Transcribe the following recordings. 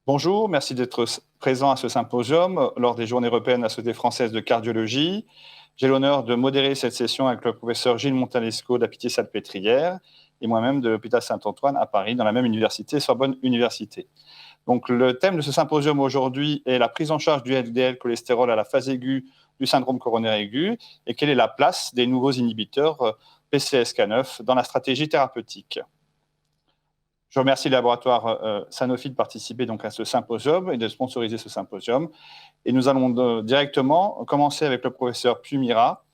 Bonjour, merci d'être présent à ce symposium lors des Journées européennes de la Société française de cardiologie. J'ai l'honneur de modérer cette session avec le professeur Gilles Montalesco de la Pitié-Salpêtrière et moi-même de l'hôpital Saint-Antoine à Paris, dans la même université, Sorbonne Université. Donc, le thème de ce symposium aujourd'hui est la prise en charge du LDL cholestérol à la phase aiguë du syndrome coronaire aigu et quelle est la place des nouveaux inhibiteurs PCSK9 dans la stratégie thérapeutique. Je remercie le laboratoire Sanofi de participer donc à ce symposium et de sponsoriser ce symposium. Et nous allons directement commencer avec le professeur Puy-Mira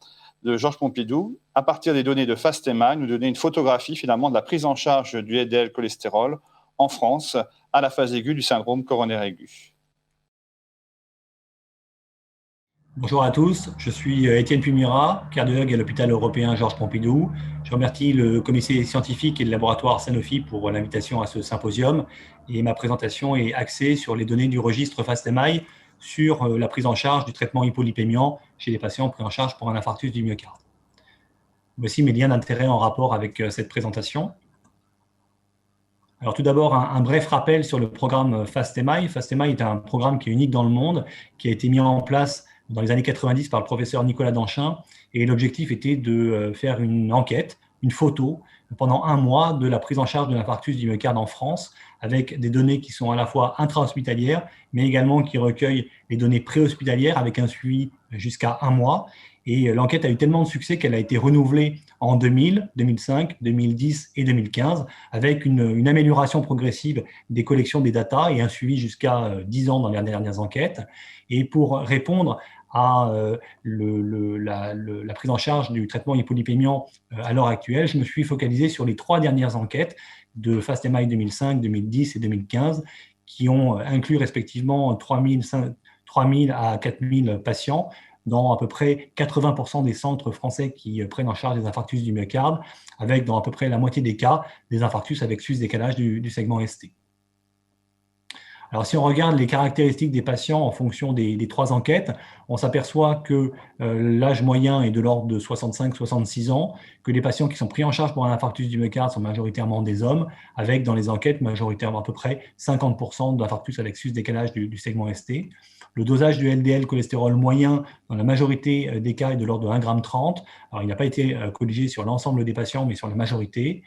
de Georges Pompidou. À partir des données de FASTEMA, nous donner une photographie finalement de la prise en charge du LDL cholestérol en France à la phase aiguë du syndrome coronaire aigu. Bonjour à tous, je suis Étienne Puy-Mira, cardiologue à l'hôpital européen Georges Pompidou. Je remercie le comité scientifique et le laboratoire Sanofi pour l'invitation à ce symposium. Et ma présentation est axée sur les données du registre FASTEMA sur la prise en charge du traitement hypolipémiant chez les patients pris en charge pour un infarctus du myocarde. Voici mes liens d'intérêt en rapport avec cette présentation. Alors tout d'abord, un bref rappel sur le programme FASTEMA. FASTEMA est un programme qui est unique dans le monde, qui a été mis en place dans les années 90 par le professeur Nicolas Danchin, et l'objectif était de faire une enquête, une photo, pendant un mois de la prise en charge de l'infarctus du myocarde en France, avec des données qui sont à la fois intra-hospitalières, mais également qui recueillent les données préhospitalières avec un suivi jusqu'à un mois. Et l'enquête a eu tellement de succès qu'elle a été renouvelée en 2000, 2005, 2010 et 2015, avec une amélioration progressive des collections des datas et un suivi jusqu'à 10 ans dans les dernières enquêtes. Et pour répondre à la prise en charge du traitement hypolipémiant à l'heure actuelle, je me suis focalisé sur les 3 dernières enquêtes de FASTEMA 2005, 2010 et 2015 qui ont inclus respectivement 3000 à 4000 patients dans à peu près 80% des centres français qui prennent en charge des infarctus du myocarde, avec dans à peu près la moitié des cas des infarctus avec sus-décalage du segment ST. Alors, si on regarde les caractéristiques des patients en fonction des 3 enquêtes, on s'aperçoit que l'âge moyen est de l'ordre de 65-66 ans, que les patients qui sont pris en charge pour un infarctus du myocarde sont majoritairement des hommes, avec dans les enquêtes majoritairement à peu près 50% d'infarctus avec sus-décalage du segment ST. Le dosage du LDL cholestérol moyen, dans la majorité des cas, est de l'ordre de 1,30 g. Alors, il n'a pas été colligé sur l'ensemble des patients, mais sur la majorité.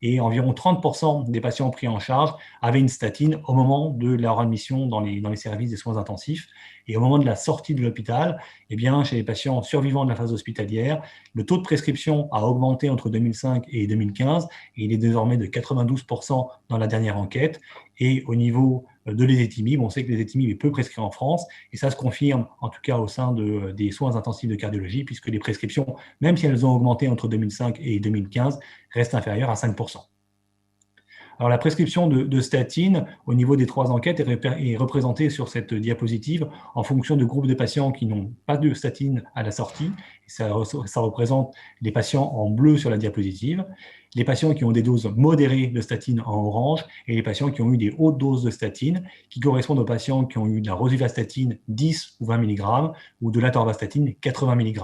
Et environ 30% des patients pris en charge avaient une statine au moment de leur admission dans les services des soins intensifs. Et au moment de la sortie de l'hôpital, eh bien, chez les patients survivants de la phase hospitalière, le taux de prescription a augmenté entre 2005 et 2015, et il est désormais de 92% dans la dernière enquête. Et au niveau de l'ézetimibe, on sait que l'ézetimibe est peu prescrit en France, et ça se confirme en tout cas au sein des soins intensifs de cardiologie, puisque les prescriptions, même si elles ont augmenté entre 2005 et 2015, restent inférieures à 5%. Alors, la prescription de statine au niveau des 3 enquêtes est représentée sur cette diapositive en fonction de groupes de patients qui n'ont pas de statine à la sortie. Ça représente les patients en bleu sur la diapositive, les patients qui ont des doses modérées de statine en orange et les patients qui ont eu des hautes doses de statine qui correspondent aux patients qui ont eu de la rosuvastatine 10 ou 20 mg ou de l'atorvastatine 80 mg.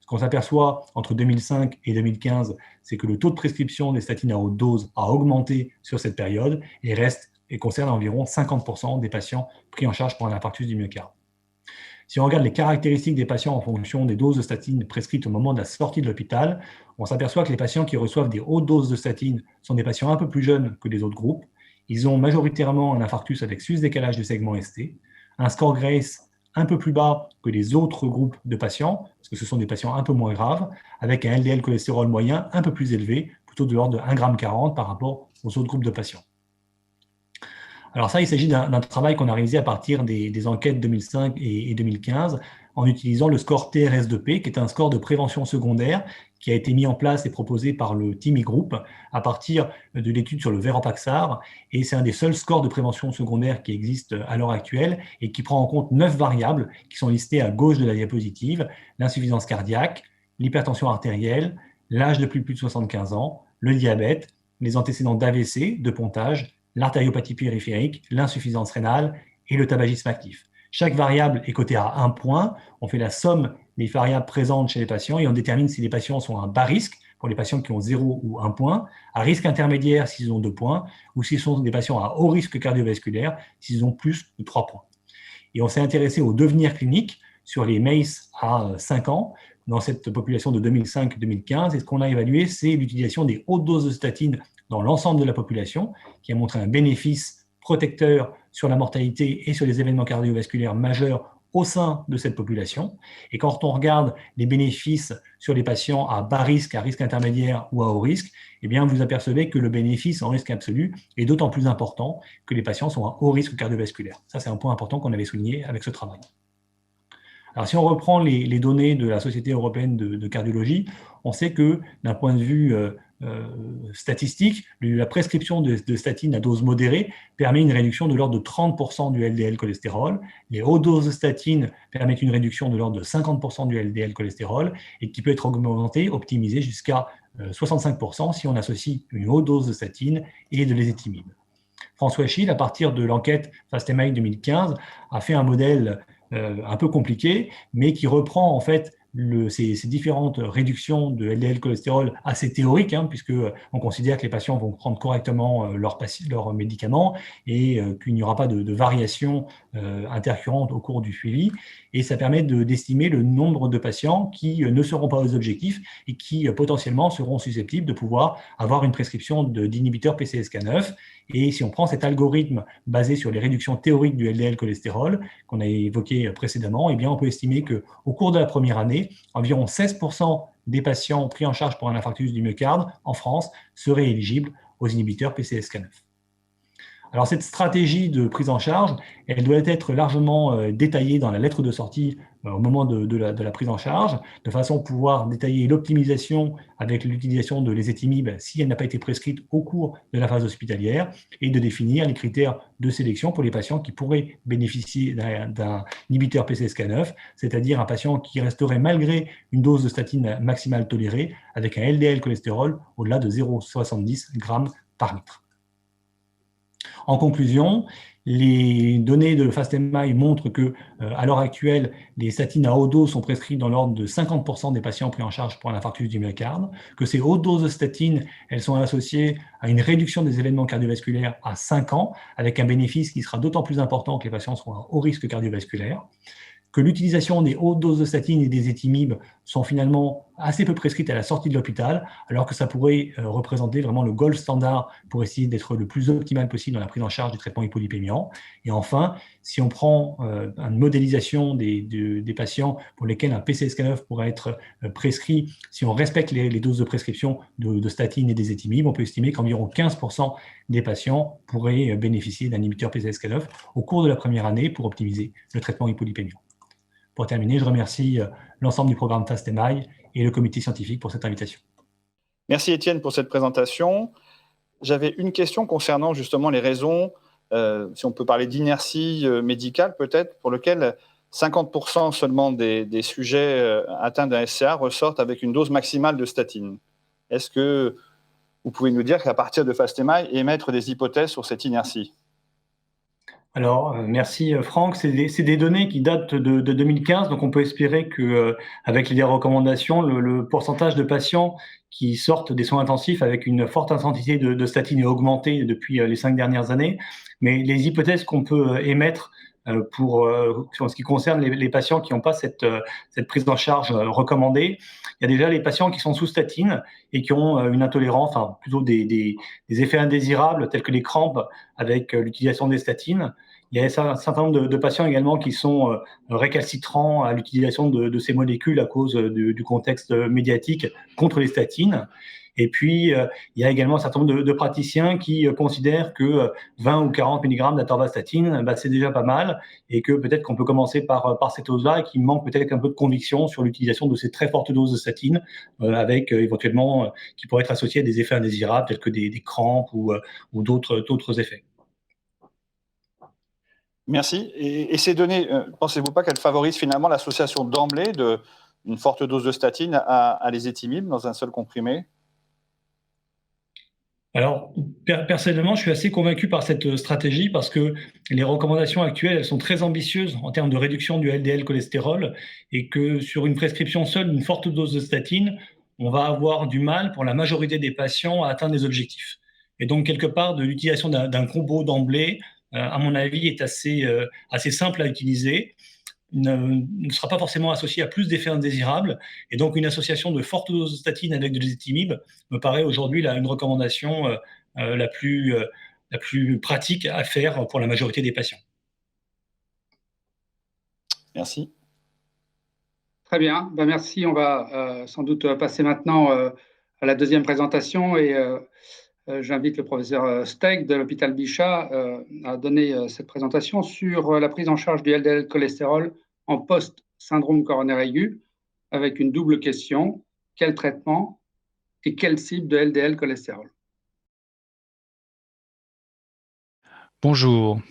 Ce qu'on s'aperçoit entre 2005 et 2015, c'est que le taux de prescription des statines à haute dose a augmenté sur cette période et concerne environ 50% des patients pris en charge pour un infarctus du myocarde. Si on regarde les caractéristiques des patients en fonction des doses de statine prescrites au moment de la sortie de l'hôpital, on s'aperçoit que les patients qui reçoivent des hautes doses de statine sont des patients un peu plus jeunes que les autres groupes. Ils ont majoritairement un infarctus avec sus-décalage du segment ST, un score Grace un peu plus bas que les autres groupes de patients, parce que ce sont des patients un peu moins graves, avec un LDL cholestérol moyen un peu plus élevé, plutôt de l'ordre de 1,40 g par rapport aux autres groupes de patients. Alors ça, il s'agit d'un travail qu'on a réalisé à partir des enquêtes 2005 et 2015 en utilisant le score TRS2P, qui est un score de prévention secondaire qui a été mis en place et proposé par le TIMI Group à partir de l'étude sur le Veropaxar. Et c'est un des seuls scores de prévention secondaire qui existent à l'heure actuelle et qui prend en compte 9 variables qui sont listées à gauche de la diapositive: l'insuffisance cardiaque, l'hypertension artérielle, l'âge de plus de 75 ans, le diabète, les antécédents d'AVC, de pontage, l'artériopathie périphérique, l'insuffisance rénale et le tabagisme actif. Chaque variable est cotée à 1 point. On fait la somme des variables présentes chez les patients et on détermine si les patients sont à bas risque pour les patients qui ont 0 ou 1 point, à risque intermédiaire s'ils ont 2 points, ou s'ils sont des patients à haut risque cardiovasculaire s'ils ont plus de 3 points. Et on s'est intéressé au devenir clinique sur les MACE à 5 ans, dans cette population de 2005-2015. Et ce qu'on a évalué, c'est l'utilisation des hautes doses de statine dans l'ensemble de la population, qui a montré un bénéfice protecteur sur la mortalité et sur les événements cardiovasculaires majeurs au sein de cette population. Et quand on regarde les bénéfices sur les patients à bas risque, à risque intermédiaire ou à haut risque, eh bien, vous apercevez que le bénéfice en risque absolu est d'autant plus important que les patients sont à haut risque cardiovasculaire. Ça, c'est un point important qu'on avait souligné avec ce travail. Alors, si on reprend les données de la Société européenne de cardiologie, on sait que d'un point de vue statistique, la prescription de statine à dose modérée permet une réduction de l'ordre de 30% du LDL cholestérol. Les hautes doses de statine permettent une réduction de l'ordre de 50% du LDL cholestérol et qui peut être augmentée, optimisée jusqu'à 65% si on associe une haute dose de statine et de l'ézetimibe. François Schill, à partir de l'enquête FAST-MI 2015, a fait un modèle un peu compliqué, mais qui reprend en fait ces différentes réductions de LDL cholestérol assez théoriques, puisque on considère que les patients vont prendre correctement leurs médicaments et qu'il n'y aura pas de variation intercurrente au cours du suivi. Et ça permet d'estimer le nombre de patients qui ne seront pas aux objectifs et qui potentiellement seront susceptibles de pouvoir avoir une prescription d'inhibiteurs PCSK9. Et si on prend cet algorithme basé sur les réductions théoriques du LDL cholestérol qu'on a évoqué précédemment, eh bien on peut estimer qu'au cours de la première année, environ 16% des patients pris en charge pour un infarctus du myocarde en France seraient éligibles aux inhibiteurs PCSK9. Alors cette stratégie de prise en charge, elle doit être largement détaillée dans la lettre de sortie au moment de la prise en charge, de façon à pouvoir détailler l'optimisation avec l'utilisation de l'ézetimibe si elle n'a pas été prescrite au cours de la phase hospitalière et de définir les critères de sélection pour les patients qui pourraient bénéficier d'un inhibiteur PCSK9, c'est-à-dire un patient qui resterait malgré une dose de statine maximale tolérée avec un LDL cholestérol au-delà de 0,70 g par litre. En conclusion, les données de FAST-MI montrent que, à l'heure actuelle, les statines à haute dose sont prescrites dans l'ordre de 50% des patients pris en charge pour un infarctus du myocarde, que ces hautes doses de statines, elles sont associées à une réduction des événements cardiovasculaires à 5 ans, avec un bénéfice qui sera d'autant plus important que les patients sont à haut risque cardiovasculaire, que l'utilisation des hautes doses de statine et des ézetimibe sont finalement assez peu prescrites à la sortie de l'hôpital, alors que ça pourrait représenter vraiment le gold standard pour essayer d'être le plus optimal possible dans la prise en charge du traitement hypolipémiant. Et enfin, si on prend une modélisation des patients pour lesquels un PCSK9 pourrait être prescrit, si on respecte les doses de prescription de statine et des ézetimibe, on peut estimer qu'environ 15% des patients pourraient bénéficier d'un inhibiteur PCSK9 au cours de la première année pour optimiser le traitement hypolipémiant. Pour terminer, je remercie l'ensemble du programme FAST-MI et le comité scientifique pour cette invitation. Merci Étienne pour cette présentation. J'avais une question concernant justement les raisons, si on peut parler d'inertie médicale peut-être, pour lequel 50% seulement des sujets atteints d'un SCA ressortent avec une dose maximale de statine. Est-ce que vous pouvez nous dire qu'à partir de FAST-MI, émettre des hypothèses sur cette inertie ? Alors, merci Franck. C'est des données qui datent de 2015, donc on peut espérer qu'avec les recommandations, le pourcentage de patients qui sortent des soins intensifs avec une forte intensité de statine est augmenté depuis les 5 dernières années. Mais les hypothèses qu'on peut émettre en ce qui concerne les patients qui n'ont pas cette prise en charge recommandée, il y a déjà les patients qui sont sous statine et qui ont une intolérance, enfin plutôt des effets indésirables tels que les crampes avec l'utilisation des statines. Il y a un certain nombre de patients également qui sont récalcitrants à l'utilisation de ces molécules à cause du contexte médiatique contre les statines. Et puis, il y a également un certain nombre de praticiens qui considèrent que 20 ou 40 mg d'atorvastatine, c'est déjà pas mal et que peut-être qu'on peut commencer par cette dose-là et qu'il manque peut-être un peu de conviction sur l'utilisation de ces très fortes doses de statine avec éventuellement qui pourraient être associées à des effets indésirables tels que des crampes ou d'autres effets. Merci. Et ces données, pensez-vous pas qu'elles favorisent finalement l'association d'emblée d'une forte dose de statine à l'ézetimibe dans un seul comprimé ? Alors, personnellement, je suis assez convaincu par cette stratégie parce que les recommandations actuelles, elles sont très ambitieuses en termes de réduction du LDL cholestérol et que sur une prescription seule d'une forte dose de statine, on va avoir du mal pour la majorité des patients à atteindre les objectifs. Et donc, quelque part, de l'utilisation d'un combo d'emblée, à mon avis, est assez simple à utiliser, ne sera pas forcément associé à plus d'effets indésirables. Et donc, une association de forte dose de statine avec de l'ézetimibe me paraît aujourd'hui une recommandation la plus pratique à faire pour la majorité des patients. Merci. Très bien, ben merci. On va sans doute passer maintenant à la deuxième présentation et j'invite le professeur Steig de l'hôpital Bichat à donner cette présentation sur la prise en charge du LDL cholestérol en post-syndrome coronaire aigu avec une double question: quel traitement et quelle cible de LDL cholestérol? Bonjour.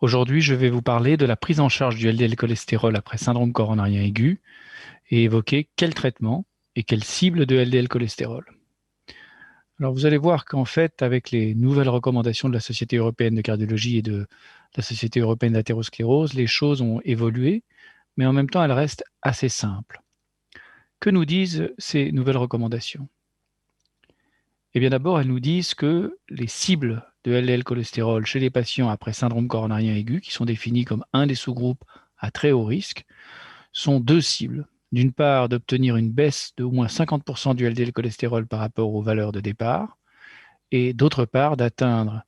Aujourd'hui, je vais vous parler de la prise en charge du LDL cholestérol après syndrome coronarien aigu et évoquer quel traitement et quelle cible de LDL cholestérol. Alors, vous allez voir qu'en fait, avec les nouvelles recommandations de la Société européenne de cardiologie et de la Société européenne d'athérosclérose, les choses ont évolué, mais en même temps, elles restent assez simples. Que nous disent ces nouvelles recommandations? Eh bien, d'abord, elles nous disent que les cibles de LDL cholestérol chez les patients après syndrome coronarien aigu, qui sont définis comme un des sous-groupes à très haut risque, sont deux cibles. D'une part, d'obtenir une baisse de au moins 50% du LDL cholestérol par rapport aux valeurs de départ, et d'autre part, d'atteindre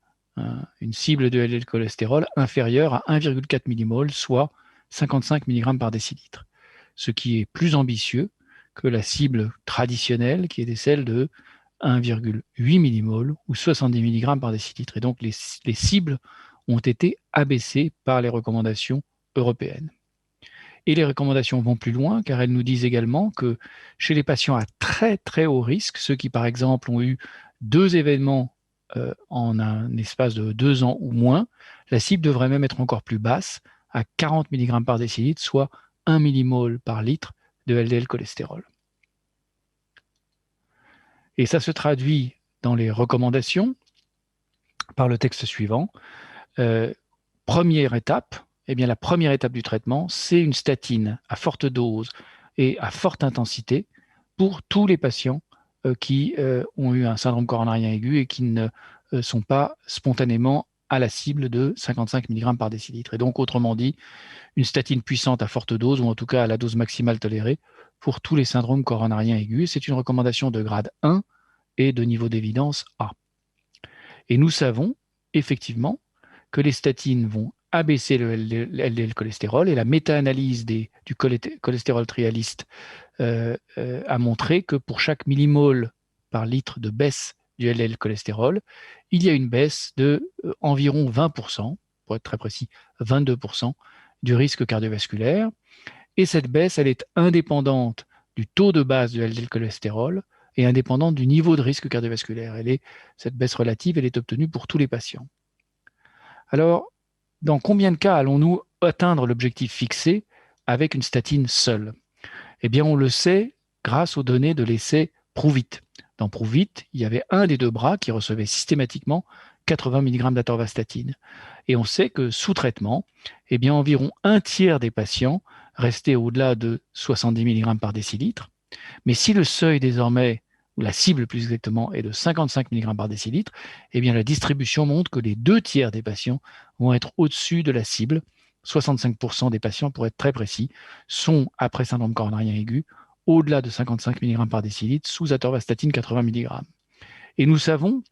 une cible de LDL cholestérol inférieure à 1,4 mmol, soit 55 mg par décilitre, ce qui est plus ambitieux que la cible traditionnelle qui est celle de 1,8 mmol ou 70 mg par décilitre. Et donc, les cibles ont été abaissées par les recommandations européennes. Et les recommandations vont plus loin, car elles nous disent également que chez les patients à très très haut risque, ceux qui par exemple ont eu 2 événements en un espace de 2 ans ou moins, la cible devrait même être encore plus basse, à 40 mg par décilitre, soit 1 mmol par litre de LDL cholestérol. Et ça se traduit dans les recommandations par le texte suivant. Première étape, eh bien, la première étape du traitement, c'est une statine à forte dose et à forte intensité pour tous les patients qui ont eu un syndrome coronarien aigu et qui ne sont pas spontanément à la cible de 55 mg par décilitre. Et donc, autrement dit, une statine puissante à forte dose, ou en tout cas à la dose maximale tolérée, pour tous les syndromes coronariens aigus. C'est une recommandation de grade 1 et de niveau d'évidence A. Et nous savons effectivement que les statines vont abaisser le LDL cholestérol, et la méta-analyse du cholestérol trialiste a montré que pour chaque millimole par litre de baisse du LDL cholestérol, il y a une baisse de environ 20%, pour être très précis, 22% du risque cardiovasculaire. Et cette baisse, elle est indépendante du taux de base du LDL cholestérol et indépendante du niveau de risque cardiovasculaire. Cette baisse relative, elle est obtenue pour tous les patients. Alors, dans combien de cas allons-nous atteindre l'objectif fixé avec une statine seule? Eh bien, on le sait grâce aux données de l'essai PROOVIT. Dans PROOVIT, il y avait un des deux bras qui recevait systématiquement 80 mg d'atorvastatine. Et on sait que sous traitement, eh bien, environ un tiers des patients restaient au-delà de 70 mg par décilitre. Mais si le seuil désormais, ou la cible plus exactement, est de 55 mg par décilitre, eh bien la distribution montre que les 2 tiers des patients vont être au-dessus de la cible. 65% des patients, pour être très précis, sont, après syndrome coronarien aigu, au-delà de 55 mg par décilitre sous atorvastatine 80 mg. Et nous savons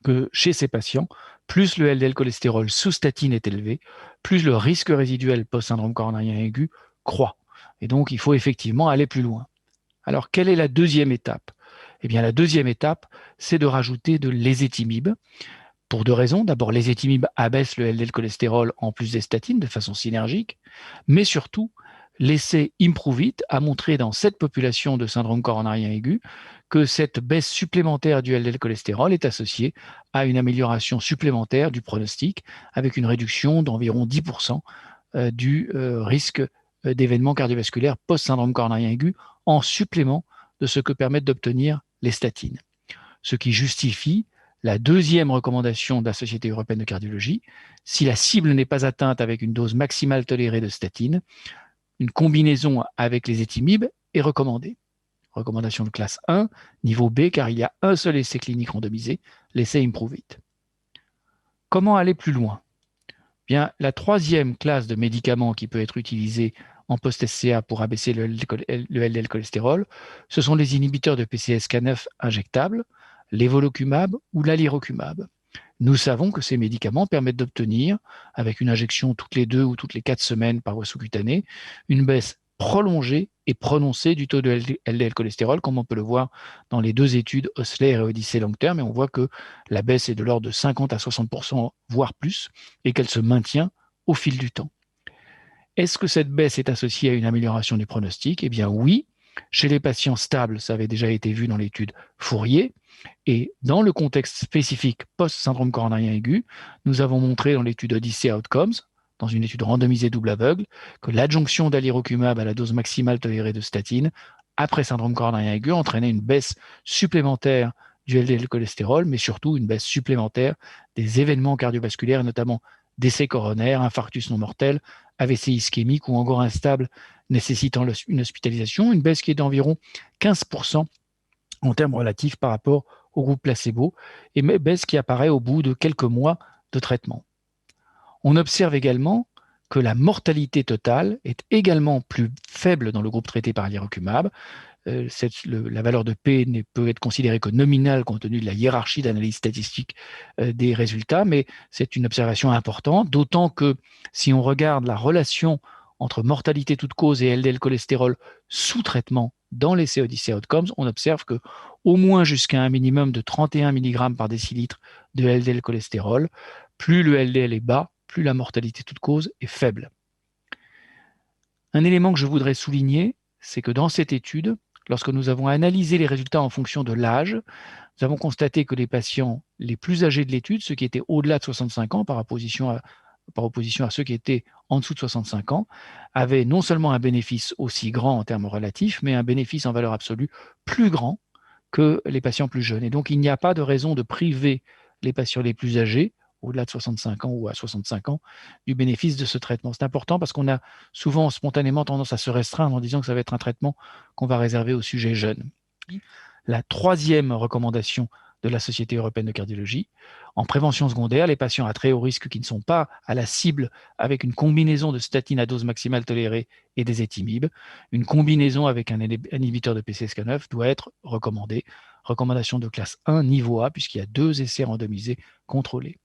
que chez ces patients, plus le LDL cholestérol sous statine est élevé, plus le risque résiduel post-syndrome coronarien aigu croît. Et donc, il faut effectivement aller plus loin. Alors, quelle est la deuxième étape? Eh bien, la deuxième étape, c'est de rajouter de l'ézetimibe pour 2 raisons. D'abord, l'ézetimibe abaisse le LDL cholestérol en plus des statines de façon synergique, mais surtout, l'essai IMPROVE-IT a montré dans cette population de syndrome coronarien aigu que cette baisse supplémentaire du LDL cholestérol est associée à une amélioration supplémentaire du pronostic avec une réduction d'environ 10% du risque d'événements cardiovasculaires post-syndrome coronarien aigu en supplément de ce que permettent d'obtenir les statines. Ce qui justifie la deuxième recommandation de la Société européenne de cardiologie: si la cible n'est pas atteinte avec une dose maximale tolérée de statine, une combinaison avec les étimibes est recommandée. recommandation de classe 1, niveau B, car il y a un seul essai clinique randomisé, l'essai Improve-It. Comment aller plus loin? Bien, la troisième classe de médicaments qui peut être utilisée en post-SCA pour abaisser le LDL cholestérol, ce sont les inhibiteurs de PCSK9 injectables, l'évolucumab ou l'alirocumab. Nous savons que ces médicaments permettent d'obtenir, avec une injection toutes les 2 ou toutes les 4 semaines par voie sous-cutanée, une baisse prolongée et prononcée du taux de LDL cholestérol, comme on peut le voir dans les 2 études Osler et Odyssey long terme, et on voit que la baisse est de l'ordre de 50 à 60%, voire plus, et qu'elle se maintient au fil du temps. Est-ce que cette baisse est associée à une amélioration du pronostic? Eh bien oui, chez les patients stables, ça avait déjà été vu dans l'étude Fourier, et dans le contexte spécifique post-syndrome coronarien aigu, nous avons montré dans l'étude Odyssey Outcomes, dans une étude randomisée double aveugle, que l'adjonction d'alirocumab à la dose maximale tolérée de statine après syndrome coronarien aigu entraînait une baisse supplémentaire du LDL cholestérol, mais surtout une baisse supplémentaire des événements cardiovasculaires, notamment décès coronaire, infarctus non mortel, AVC ischémique ou encore instable nécessitant une hospitalisation, une baisse qui est d'environ 15% en termes relatifs par rapport au groupe placebo, et baisse qui apparaît au bout de quelques mois de traitement. On observe également que la mortalité totale est également plus faible dans le groupe traité par l'irocumab. La valeur de P ne peut être considérée que nominale compte tenu de la hiérarchie d'analyse statistique des résultats, mais c'est une observation importante, d'autant que si on regarde la relation entre mortalité toute cause et LDL cholestérol sous traitement dans l'essai Odyssey Outcomes, on observe que au moins jusqu'à un minimum de 31 mg par décilitre de LDL cholestérol, plus le LDL est bas, plus la mortalité toute cause est faible. Un élément que je voudrais souligner, c'est que dans cette étude, lorsque nous avons analysé les résultats en fonction de l'âge, nous avons constaté que les patients les plus âgés de l'étude, ceux qui étaient au-delà de 65 ans par opposition à ceux qui étaient en dessous de 65 ans, avaient non seulement un bénéfice aussi grand en termes relatifs, mais un bénéfice en valeur absolue plus grand que les patients plus jeunes. Et donc, il n'y a pas de raison de priver les patients les plus âgés, au-delà de 65 ans ou à 65 ans, du bénéfice de ce traitement. C'est important parce qu'on a souvent spontanément tendance à se restreindre en disant que ça va être un traitement qu'on va réserver aux sujets jeunes. La troisième recommandation de la Société européenne de cardiologie, en prévention secondaire, les patients à très haut risque qui ne sont pas à la cible avec une combinaison de statine à dose maximale tolérée et des étimibes, une combinaison avec un inhibiteur de PCSK9 doit être recommandée. Recommandation de classe 1, niveau A, puisqu'il y a 2 essais randomisés contrôlés.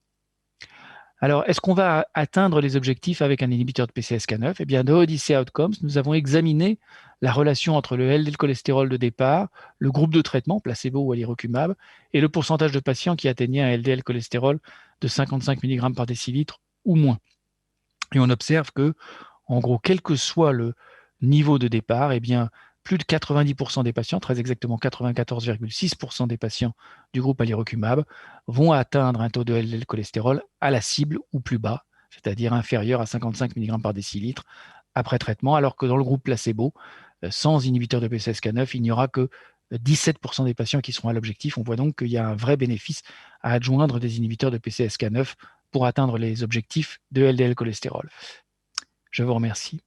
Alors, est-ce qu'on va atteindre les objectifs avec un inhibiteur de PCSK9? Eh bien, dans Odyssey Outcomes, nous avons examiné la relation entre le LDL cholestérol de départ, le groupe de traitement, placebo ou alirocumab, et le pourcentage de patients qui atteignaient un LDL cholestérol de 55 mg par décilitre ou moins. Et on observe que, en gros, quel que soit le niveau de départ, eh bien, plus de 90% des patients, très exactement 94,6% des patients du groupe alirocumab, vont atteindre un taux de LDL cholestérol à la cible ou plus bas, c'est-à-dire inférieur à 55 mg par décilitre après traitement, alors que dans le groupe placebo, sans inhibiteur de PCSK9, il n'y aura que 17% des patients qui seront à l'objectif. On voit donc qu'il y a un vrai bénéfice à adjoindre des inhibiteurs de PCSK9 pour atteindre les objectifs de LDL cholestérol. Je vous remercie.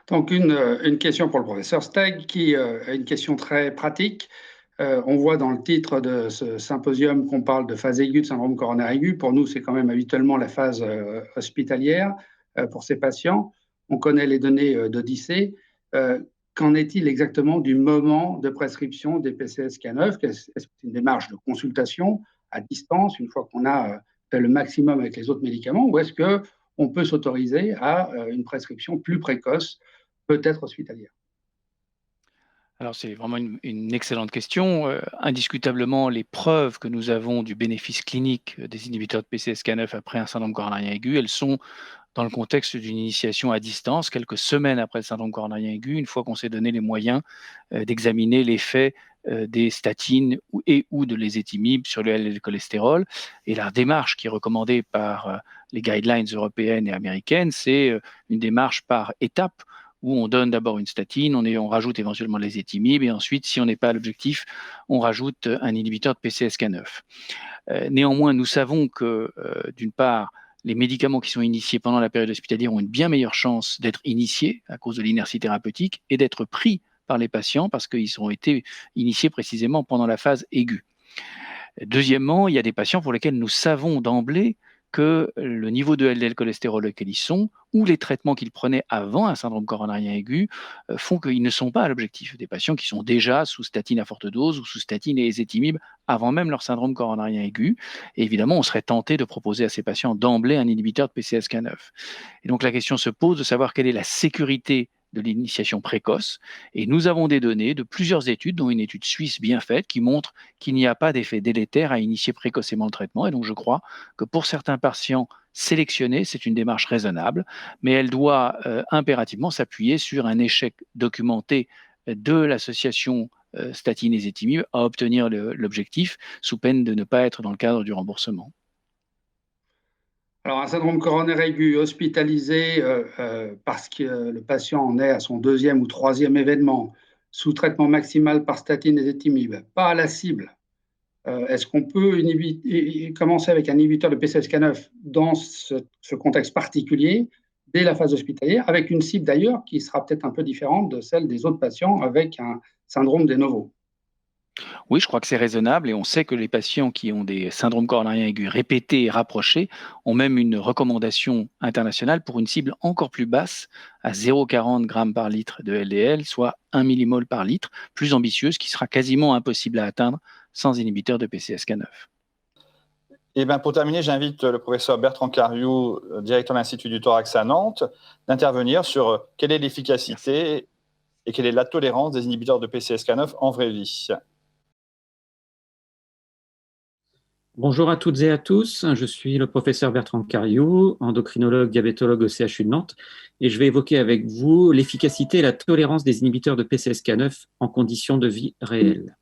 Donc, une question pour le professeur Steg, qui a une question très pratique. On voit dans le titre de ce symposium qu'on parle de phase aiguë de syndrome coronaire aigu. Pour nous, c'est quand même habituellement la phase hospitalière pour ces patients. On connaît les données d'Odyssey. Qu'en est-il exactement du moment de prescription des PCSK9? Est-ce que c'est une démarche de consultation à distance, une fois qu'on a fait le maximum avec les autres médicaments, ou est-ce qu'on peut s'autoriser à une prescription plus précoce, peut-être hospitalière? Alors, c'est vraiment une excellente question. Indiscutablement, les preuves que nous avons du bénéfice clinique des inhibiteurs de PCSK9 après un syndrome coronarien aigu, elles sont dans le contexte d'une initiation à distance, quelques semaines après le syndrome coronarien aigu, une fois qu'on s'est donné les moyens d'examiner l'effet des statines ou de l'ézetimibe sur le LDL cholestérol. Et la démarche qui est recommandée par les guidelines européennes et américaines, c'est une démarche par étapes où on donne d'abord une statine, on rajoute éventuellement les étimibes, et ensuite, si on n'est pas à l'objectif, on rajoute un inhibiteur de PCSK9. Néanmoins, nous savons que, d'une part, les médicaments qui sont initiés pendant la période hospitalière ont une bien meilleure chance d'être initiés à cause de l'inertie thérapeutique et d'être pris par les patients parce qu'ils ont été initiés précisément pendant la phase aiguë. Deuxièmement, il y a des patients pour lesquels nous savons d'emblée que le niveau de LDL cholestérol auquel ils sont ou les traitements qu'ils prenaient avant un syndrome coronarien aigu font qu'ils ne sont pas à l'objectif. Des patients qui sont déjà sous statine à forte dose ou sous statine et ézetimibe avant même leur syndrome coronarien aigu. Et évidemment, on serait tenté de proposer à ces patients d'emblée un inhibiteur de PCSK9. Et donc la question se pose de savoir quelle est la sécurité de l'initiation précoce. Et nous avons des données de plusieurs études, dont une étude suisse bien faite, qui montre qu'il n'y a pas d'effet délétère à initier précocement le traitement. Et donc je crois que pour certains patients sélectionnés, c'est une démarche raisonnable, mais elle doit impérativement s'appuyer sur un échec documenté de l'association statine ézetimibe à obtenir l'objectif, sous peine de ne pas être dans le cadre du remboursement. Alors, un syndrome coronaire aigu hospitalisé parce que le patient en est à son deuxième ou troisième événement, sous traitement maximal par statine ézetimibe, pas à la cible. Est-ce qu'on peut commencer avec un inhibiteur de PCSK9 dans ce contexte particulier, dès la phase hospitalière, avec une cible d'ailleurs qui sera peut-être un peu différente de celle des autres patients avec un syndrome de novo? Oui, je crois que c'est raisonnable et on sait que les patients qui ont des syndromes coronariens aigus répétés et rapprochés ont même une recommandation internationale pour une cible encore plus basse, à 0,40 g par litre de LDL, soit 1 millimol par litre, plus ambitieuse, qui sera quasiment impossible à atteindre sans inhibiteur de PCSK9. Et ben pour terminer, j'invite le professeur Bertrand Cariou, directeur de l'Institut du thorax à Nantes, d'intervenir sur quelle est l'efficacité et quelle est la tolérance des inhibiteurs de PCSK9 en vraie vie. Bonjour à toutes et à tous, je suis le professeur Bertrand Cariou, endocrinologue, diabétologue au CHU de Nantes, et je vais évoquer avec vous l'efficacité et la tolérance des inhibiteurs de PCSK9 en conditions de vie réelles.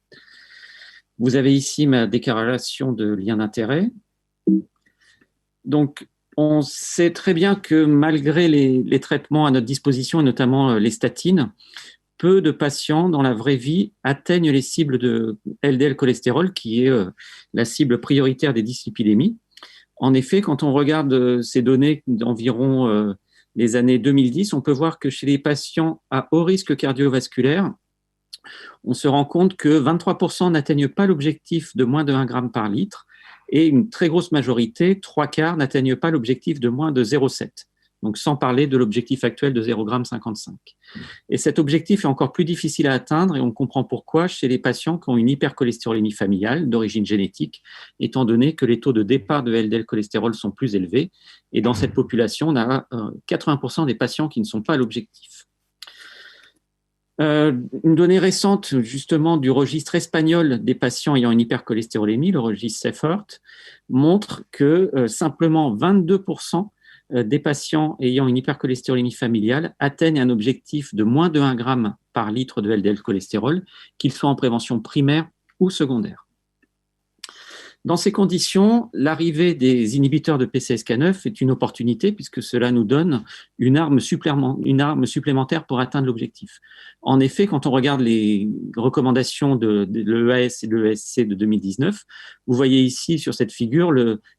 Vous avez ici ma déclaration de lien d'intérêt. Donc, on sait très bien que malgré les traitements à notre disposition, et notamment les statines, peu de patients dans la vraie vie atteignent les cibles de LDL cholestérol, qui est la cible prioritaire des dyslipidémies. En effet, quand on regarde ces données d'environ les années 2010, on peut voir que chez les patients à haut risque cardiovasculaire, on se rend compte que 23% n'atteignent pas l'objectif de moins de 1 g par litre et une très grosse majorité, 3/4, n'atteignent pas l'objectif de moins de 0,7. Donc sans parler de l'objectif actuel de 0,55 g. Et cet objectif est encore plus difficile à atteindre et on comprend pourquoi chez les patients qui ont une hypercholestérolémie familiale d'origine génétique, étant donné que les taux de départ de LDL cholestérol sont plus élevés. Et dans cette population, on a 80% des patients qui ne sont pas à l'objectif. Une donnée récente justement du registre espagnol des patients ayant une hypercholestérolémie, le registre CEFHEART, montre que simplement 22% des patients ayant une hypercholestérolémie familiale atteignent un objectif de moins de 1 g par litre de LDL cholestérol, qu'ils soient en prévention primaire ou secondaire. Dans ces conditions, l'arrivée des inhibiteurs de PCSK9 est une opportunité puisque cela nous donne une arme supplémentaire pour atteindre l'objectif. En effet, quand on regarde les recommandations de l'EAS et de l'ESC de 2019, vous voyez ici sur cette figure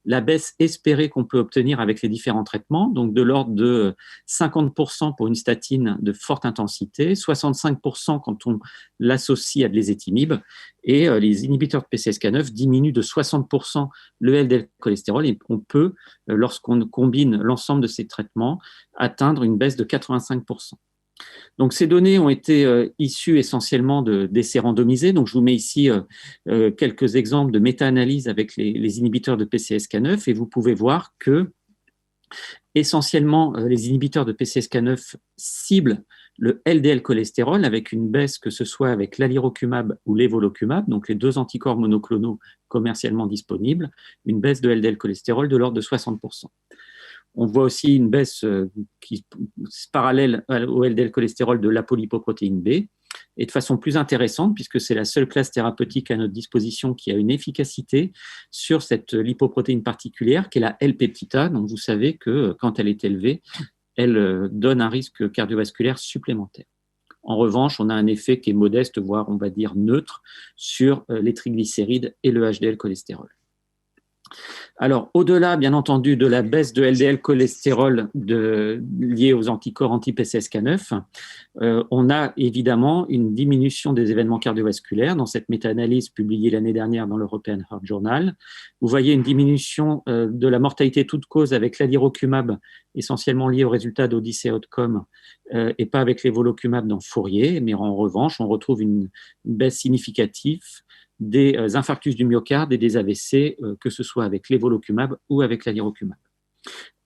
la baisse espérée qu'on peut obtenir avec les différents traitements, donc de l'ordre de 50% pour une statine de forte intensité, 65% quand on l'associe à de l'ézetimibe, et les inhibiteurs de PCSK9 diminuent de 60% le LDL cholestérol et on peut, lorsqu'on combine l'ensemble de ces traitements, atteindre une baisse de 85%. Donc, ces données ont été issues essentiellement d'essais randomisés. Donc, je vous mets ici quelques exemples de méta-analyses avec les inhibiteurs de PCSK9 et vous pouvez voir que essentiellement, les inhibiteurs de PCSK9 ciblent le LDL cholestérol avec une baisse, que ce soit avec l'alirocumab ou l'évolucumab, donc les deux anticorps monoclonaux commercialement disponibles, une baisse de LDL cholestérol de l'ordre de 60%. On voit aussi une baisse qui parallèle au LDL cholestérol de l'apolipoprotéine B, et de façon plus intéressante, puisque c'est la seule classe thérapeutique à notre disposition qui a une efficacité sur cette lipoprotéine particulière, qui est la L-peptida. Donc, vous savez que quand elle est élevée, elle donne un risque cardiovasculaire supplémentaire. En revanche, on a un effet qui est modeste, voire on va dire neutre, sur les triglycérides et le HDL cholestérol. Alors, au-delà, bien entendu, de la baisse de LDL cholestérol liée aux anticorps anti-PCSK9, on a évidemment une diminution des événements cardiovasculaires dans cette méta-analyse publiée l'année dernière dans l'European Heart Journal. Vous voyez une diminution de la mortalité toute cause avec l'alirocumab, essentiellement liée aux résultats d'Odyssey Outcome, et pas avec l'évolucumab dans Fourier, mais en revanche, on retrouve une baisse significative des infarctus du myocarde et des AVC, que ce soit avec l'évolucumab ou avec l'alirocumab.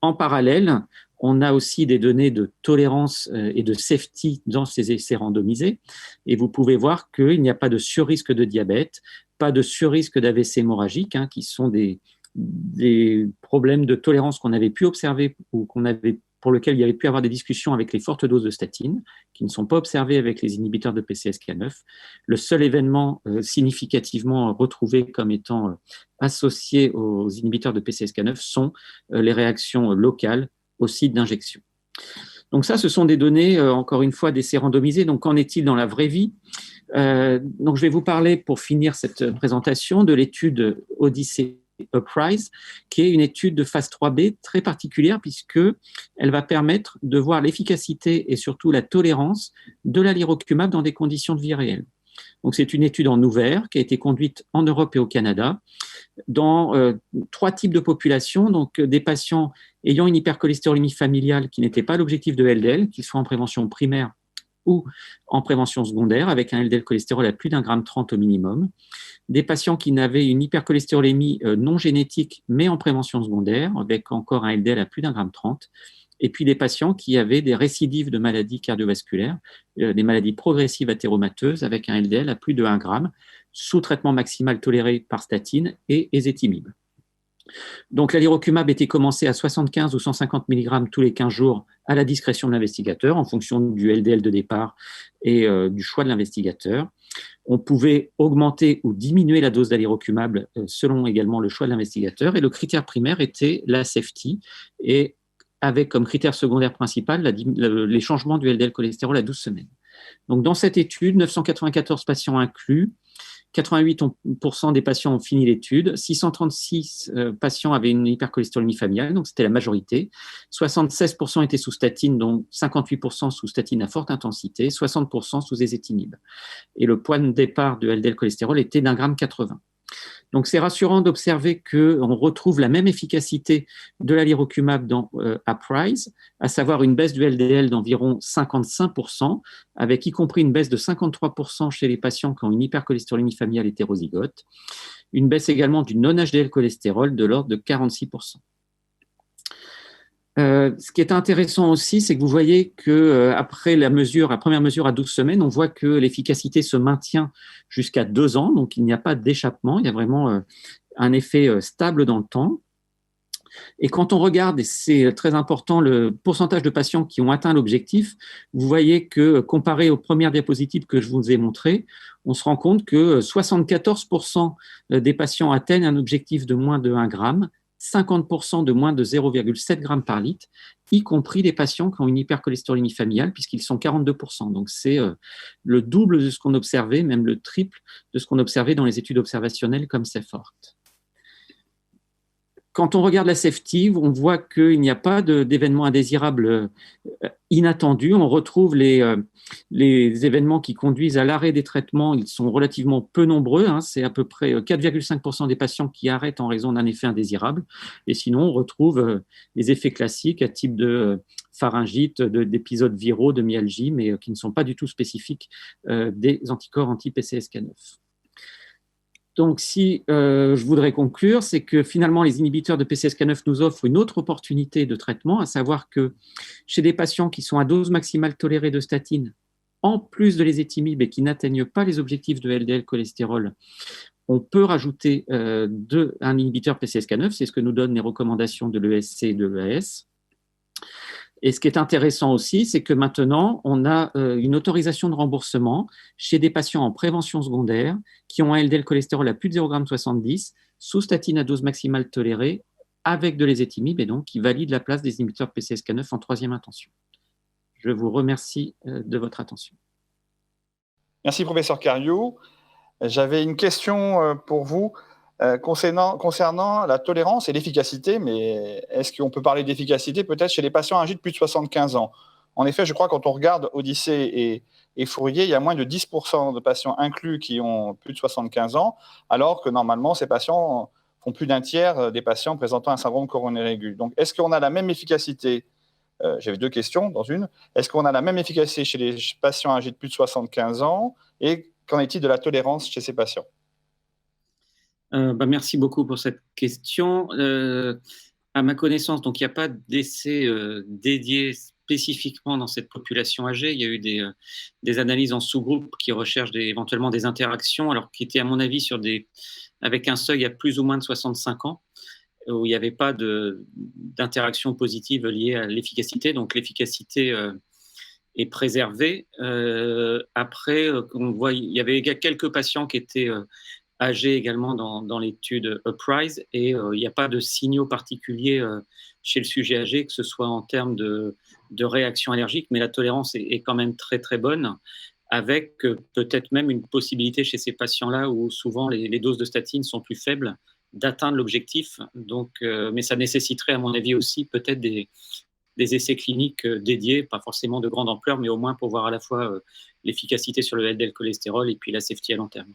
En parallèle, on a aussi des données de tolérance et de safety dans ces essais randomisés, et vous pouvez voir qu'il n'y a pas de surrisque de diabète, pas de surrisque d'AVC hémorragique, qui sont des problèmes de tolérance qu'on avait pu observer ou pour lesquels il y avait pu avoir des discussions avec les fortes doses de statine, qui ne sont pas observées avec les inhibiteurs de PCSK9. Le seul événement significativement retrouvé comme étant associé aux inhibiteurs de PCSK9 sont les réactions locales au site d'injection. Donc ça, ce sont des données, encore une fois, d'essais randomisés. Donc qu'en est-il dans la vraie vie ? Donc je vais vous parler, pour finir cette présentation, de l'étude Odyssey Uprise, qui est une étude de phase 3B très particulière puisqu'elle va permettre de voir l'efficacité et surtout la tolérance de l'alirocumab dans des conditions de vie réelles. Donc c'est une étude en ouvert qui a été conduite en Europe et au Canada dans 3 types de populations, donc des patients ayant une hypercholestérolémie familiale qui n'était pas l'objectif de LDL, qu'ils soient en prévention primaire ou en prévention secondaire, avec un LDL cholestérol à plus d'1,30 g au minimum, des patients qui n'avaient une hypercholestérolémie non génétique, mais en prévention secondaire, avec encore un LDL à plus d'1,30 g, et puis des patients qui avaient des récidives de maladies cardiovasculaires, des maladies progressives athéromateuses, avec un LDL à plus de 1 g, sous traitement maximal toléré par statine et ézetimibe. Donc l'alirocumab était commencé à 75 ou 150 mg tous les 15 jours à la discrétion de l'investigateur en fonction du LDL de départ et du choix de l'investigateur. On pouvait augmenter ou diminuer la dose d'alirocumab selon également le choix de l'investigateur, et le critère primaire était la safety, et avec comme critère secondaire principal les changements du LDL cholestérol à 12 semaines. Donc dans cette étude, 994 patients inclus, 88% des patients ont fini l'étude, 636 patients avaient une hypercholestérolémie familiale, donc c'était la majorité, 76% étaient sous statine, donc 58% sous statine à forte intensité, 60% sous ézetimibe. Et le point de départ de LDL cholestérol était d'1,80 g. Donc c'est rassurant d'observer qu'on retrouve la même efficacité de l'alirocumab dans Uprise, à savoir une baisse du LDL d'environ 55%, avec y compris une baisse de 53% chez les patients qui ont une hypercholestérolémie familiale hétérozygote, une baisse également du non-HDL cholestérol de l'ordre de 46%. Ce qui est intéressant aussi, c'est que vous voyez qu'après la première mesure à 12 semaines, on voit que l'efficacité se maintient jusqu'à 2 ans, donc il n'y a pas d'échappement, il y a vraiment un effet stable dans le temps. Et quand on regarde, et c'est très important, le pourcentage de patients qui ont atteint l'objectif, vous voyez que comparé aux premières diapositives que je vous ai montrées, on se rend compte que 74% des patients atteignent un objectif de moins de 1 g, 50% de moins de 0,7 g par litre, y compris les patients qui ont une hypercholestérolémie familiale, puisqu'ils sont 42%. Donc, c'est le double de ce qu'on observait, même le triple de ce qu'on observait dans les études observationnelles comme CEFORT. Quand on regarde la safety, on voit qu'il n'y a pas d'événements indésirables inattendus. On retrouve les événements qui conduisent à l'arrêt des traitements. Ils sont relativement peu nombreux. C'est à peu près 4,5% des patients qui arrêtent en raison d'un effet indésirable. Et sinon, on retrouve les effets classiques à type de pharyngite, d'épisodes viraux, de myalgie, mais qui ne sont pas du tout spécifiques des anticorps anti-PCSK9. Donc, si je voudrais conclure, c'est que finalement, les inhibiteurs de PCSK9 nous offrent une autre opportunité de traitement, à savoir que chez des patients qui sont à dose maximale tolérée de statine, en plus de l'ézetimibe et qui n'atteignent pas les objectifs de LDL cholestérol, on peut rajouter un inhibiteur PCSK9, c'est ce que nous donnent les recommandations de l'ESC et de l'EAS. Et ce qui est intéressant aussi, c'est que maintenant, on a une autorisation de remboursement chez des patients en prévention secondaire qui ont un LDL cholestérol à plus de 0,70 g, sous statine à dose maximale tolérée, avec de l'ézetimibe, et donc qui valide la place des inhibiteurs PCSK9 en 3e intention. Je vous remercie de votre attention. Merci, professeur Cariou. J'avais une question pour vous. Concernant la tolérance et l'efficacité, mais est-ce qu'on peut parler d'efficacité peut-être chez les patients âgés de plus de 75 ans? En effet, je crois quand on regarde Odyssée et Fourier, il y a moins de 10% de patients inclus qui ont plus de 75 ans, alors que normalement, ces patients font plus d'un tiers des patients présentant un syndrome coronaire aigu. Donc, est-ce qu'on a la même efficacité? J'avais deux questions dans une. Est-ce qu'on a la même efficacité chez les patients âgés de plus de 75 ans? Et qu'en est-il de la tolérance chez ces patients? Merci beaucoup pour cette question. À ma connaissance, donc il n'y a pas d'essai dédié spécifiquement dans cette population âgée. Il y a eu des analyses en sous-groupe qui recherchent éventuellement des interactions, alors qui étaient à mon avis avec un seuil à plus ou moins de 65 ans, où il n'y avait pas d'interaction positive liée à l'efficacité. Donc l'efficacité est préservée. Après, on voit, il y avait quelques patients qui étaient âgés également dans l'étude Uprise, et il n'y a pas de signaux particuliers chez le sujet âgé, que ce soit en termes de réaction allergique, mais la tolérance est quand même très très bonne, avec peut-être même une possibilité chez ces patients-là où souvent les doses de statine sont plus faibles d'atteindre l'objectif. Donc, mais ça nécessiterait à mon avis aussi peut-être des essais cliniques dédiés, pas forcément de grande ampleur, mais au moins pour voir à la fois l'efficacité sur le LDL cholestérol et puis la safety à long terme.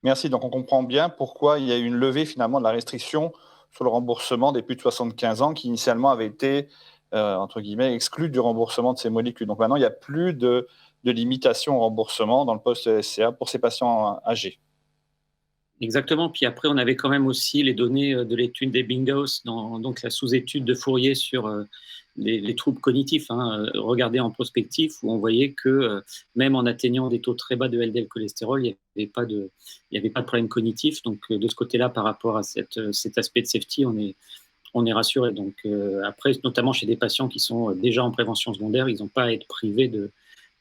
Merci. Donc, on comprend bien pourquoi il y a eu une levée finalement de la restriction sur le remboursement des plus de 75 ans qui initialement avait été, entre guillemets, exclu du remboursement de ces molécules. Donc maintenant, il n'y a plus de limitation au remboursement dans le post-SCA pour ces patients âgés. Exactement. Puis après, on avait quand même aussi les données de l'étude des Binghaus, donc la sous-étude de Fourier sur les troubles cognitifs, regardés en prospectif, où on voyait que même en atteignant des taux très bas de LDL cholestérol, il n'y avait pas de problème cognitif. Donc de ce côté-là, par rapport à cet aspect de safety, on est rassuré. Donc après, notamment chez des patients qui sont déjà en prévention secondaire, ils n'ont pas à être privés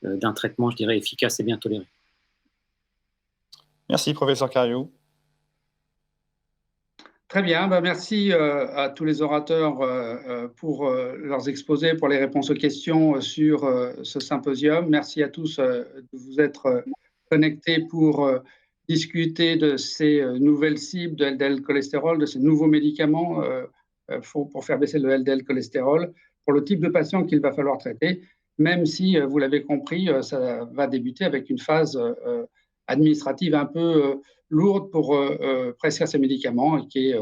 d'un traitement, je dirais, efficace et bien toléré. Merci, professeur Cariou. Très bien, merci à tous les orateurs pour leurs exposés, pour les réponses aux questions sur ce symposium. Merci à tous de vous être connectés pour discuter de ces nouvelles cibles de LDL cholestérol, de ces nouveaux médicaments pour faire baisser le LDL cholestérol, pour le type de patient qu'il va falloir traiter, même si, vous l'avez compris, ça va débuter avec une phase administrative un peu lourde pour prescrire ces médicaments, et qui est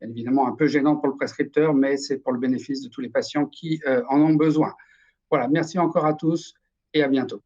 bien évidemment un peu gênante pour le prescripteur, mais c'est pour le bénéfice de tous les patients qui en ont besoin. Voilà, merci encore à tous et à bientôt.